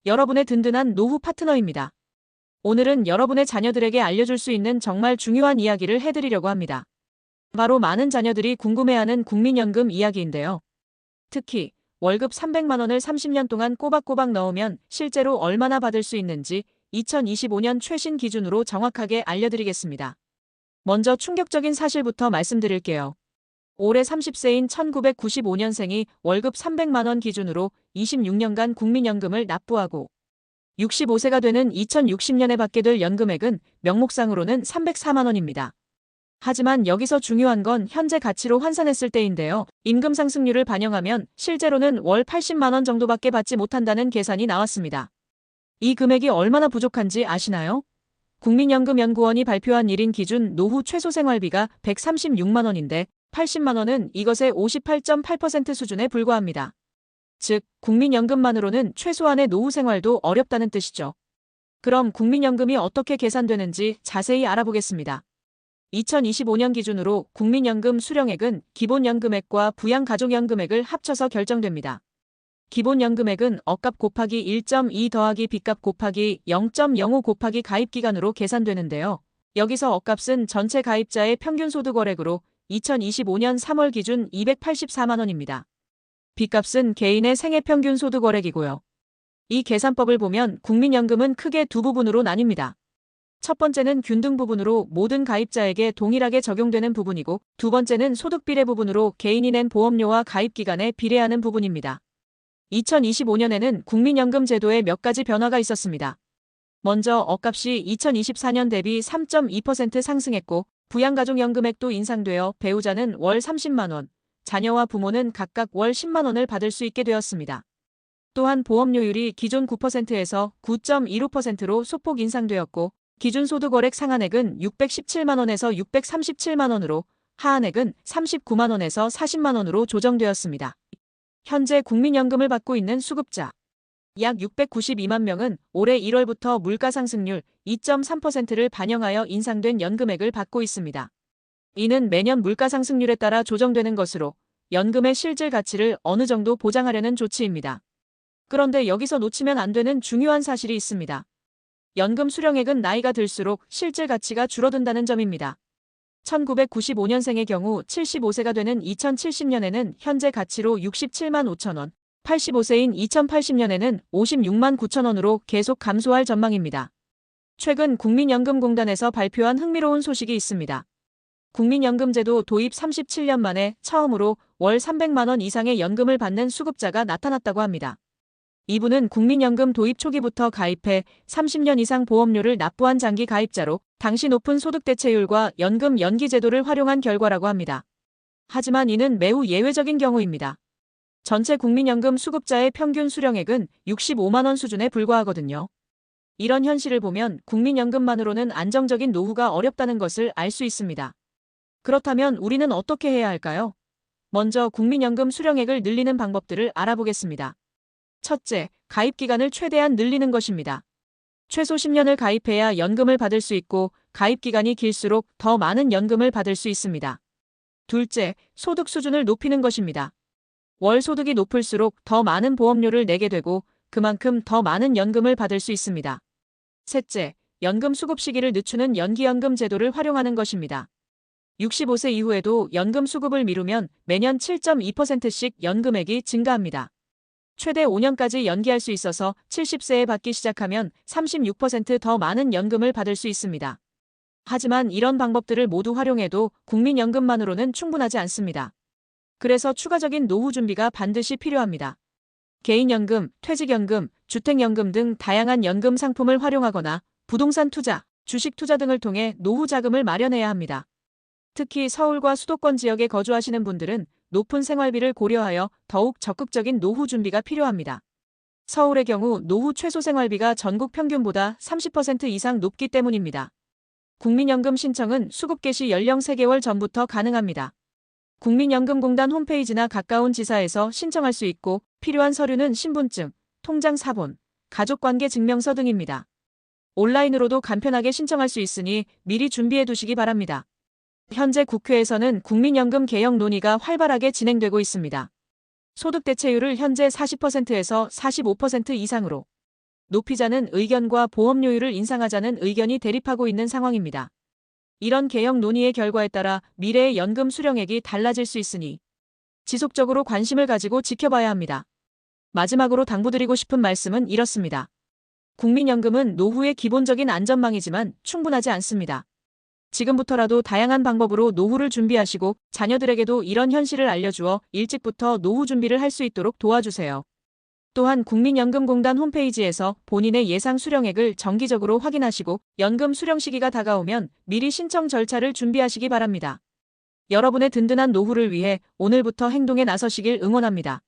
여러분의 든든한 노후 파트너입니다. 오늘은 여러분의 자녀들에게 알려줄 수 있는 정말 중요한 이야기를 해드리려고 합니다. 바로 많은 자녀들이 궁금해하는 국민연금 이야기인데요. 특히 월급 300만 원을 30년 동안 꼬박꼬박 넣으면 실제로 얼마나 받을 수 있는지 2025년 최신 기준으로 정확하게 알려드리겠습니다. 먼저 충격적인 사실부터 말씀드릴게요. 올해 30세인 1995년생이 월급 300만 원 기준으로 26년간 국민연금을 납부하고 65세가 되는 2060년에 받게 될 연금액은 명목상으로는 304만 원입니다. 하지만 여기서 중요한 건 현재 가치로 환산했을 때인데요. 임금 상승률을 반영하면 실제로는 월 80만 원 정도밖에 받지 못한다는 계산이 나왔습니다. 이 금액이 얼마나 부족한지 아시나요? 국민연금연구원이 발표한 1인 기준 노후 최소 생활비가 136만 원인데 80만 원은 이것의 58.8% 수준에 불과합니다. 즉, 국민연금만으로는 최소한의 노후 생활도 어렵다는 뜻이죠. 그럼 국민연금이 어떻게 계산되는지 자세히 알아보겠습니다. 2025년 기준으로 국민연금 수령액은 기본연금액과 부양가족연금액을 합쳐서 결정됩니다. 기본연금액은 억값 곱하기 1.2 더하기 빚값 곱하기 0.05 곱하기 가입기간으로 계산되는데요. 여기서 억값은 전체 가입자의 평균 소득월액으로 2025년 3월 기준 284만 원입니다. 빚값은 개인의 생애 평균 소득월액이고요. 이 계산법을 보면 국민연금은 크게 두 부분으로 나뉩니다. 첫 번째는 균등 부분으로 모든 가입자에게 동일하게 적용되는 부분이고, 두 번째는 소득 비례 부분으로 개인이 낸 보험료와 가입기간에 비례하는 부분입니다. 2025년에는 국민연금 제도에 몇 가지 변화가 있었습니다. 먼저 억값이 2024년 대비 3.2% 상승했고, 부양가족연금액도 인상되어 배우자는 월 30만 원, 자녀와 부모는 각각 월 10만 원을 받을 수 있게 되었습니다. 또한 보험료율이 기존 9%에서 9.15%로 소폭 인상되었고, 기준 소득월액 상한액은 617만 원에서 637만 원으로, 하한액은 39만 원에서 40만 원으로 조정되었습니다. 현재 국민연금을 받고 있는 수급자 약 692만 명은 올해 1월부터 물가상승률 2.3%를 반영하여 인상된 연금액을 받고 있습니다. 이는 매년 물가상승률에 따라 조정되는 것으로 연금의 실질 가치를 어느 정도 보장하려는 조치입니다. 그런데 여기서 놓치면 안 되는 중요한 사실이 있습니다. 연금 수령액은 나이가 들수록 실질 가치가 줄어든다는 점입니다. 1995년생의 경우 75세가 되는 2070년에는 현재 가치로 67만 5천 원, 85세인 2080년에는 56만 9천 원으로 계속 감소할 전망입니다. 최근 국민연금공단에서 발표한 흥미로운 소식이 있습니다. 국민연금제도 도입 37년 만에 처음으로 월 300만 원 이상의 연금을 받는 수급자가 나타났다고 합니다. 이분은 국민연금 도입 초기부터 가입해 30년 이상 보험료를 납부한 장기 가입자로 당시 높은 소득대체율과 연금 연기 제도를 활용한 결과라고 합니다. 하지만 이는 매우 예외적인 경우입니다. 전체 국민연금 수급자의 평균 수령액은 65만 원 수준에 불과하거든요. 이런 현실을 보면 국민연금만으로는 안정적인 노후가 어렵다는 것을 알 수 있습니다. 그렇다면 우리는 어떻게 해야 할까요? 먼저 국민연금 수령액을 늘리는 방법들을 알아보겠습니다. 첫째, 가입기간을 최대한 늘리는 것입니다. 최소 10년을 가입해야 연금을 받을 수 있고, 가입기간이 길수록 더 많은 연금을 받을 수 있습니다. 둘째, 소득 수준을 높이는 것입니다. 월 소득이 높을수록 더 많은 보험료를 내게 되고, 그만큼 더 많은 연금을 받을 수 있습니다. 셋째, 연금 수급 시기를 늦추는 연기연금 제도를 활용하는 것입니다. 65세 이후에도 연금 수급을 미루면 매년 7.2%씩 연금액이 증가합니다. 최대 5년까지 연기할 수 있어서 70세에 받기 시작하면 36% 더 많은 연금을 받을 수 있습니다. 하지만 이런 방법들을 모두 활용해도 국민연금만으로는 충분하지 않습니다. 그래서 추가적인 노후 준비가 반드시 필요합니다. 개인연금, 퇴직연금, 주택연금 등 다양한 연금 상품을 활용하거나 부동산 투자, 주식 투자 등을 통해 노후 자금을 마련해야 합니다. 특히 서울과 수도권 지역에 거주하시는 분들은 높은 생활비를 고려하여 더욱 적극적인 노후 준비가 필요합니다. 서울의 경우 노후 최소 생활비가 전국 평균보다 30% 이상 높기 때문입니다. 국민연금 신청은 수급 개시 연령 3개월 전부터 가능합니다. 국민연금공단 홈페이지나 가까운 지사에서 신청할 수 있고, 필요한 서류는 신분증, 통장 사본, 가족관계 증명서 등입니다. 온라인으로도 간편하게 신청할 수 있으니 미리 준비해 두시기 바랍니다. 현재 국회에서는 국민연금 개혁 논의가 활발하게 진행되고 있습니다. 소득 대체율을 현재 40%에서 45% 이상으로, 높이자는 의견과 보험료율을 인상하자는 의견이 대립하고 있는 상황입니다. 이런 개혁 논의의 결과에 따라 미래의 연금 수령액이 달라질 수 있으니 지속적으로 관심을 가지고 지켜봐야 합니다. 마지막으로 당부드리고 싶은 말씀은 이렇습니다. 국민연금은 노후의 기본적인 안전망이지만 충분하지 않습니다. 지금부터라도 다양한 방법으로 노후를 준비하시고 자녀들에게도 이런 현실을 알려주어 일찍부터 노후 준비를 할 수 있도록 도와주세요. 또한 국민연금공단 홈페이지에서 본인의 예상 수령액을 정기적으로 확인하시고 연금 수령 시기가 다가오면 미리 신청 절차를 준비하시기 바랍니다. 여러분의 든든한 노후를 위해 오늘부터 행동에 나서시길 응원합니다.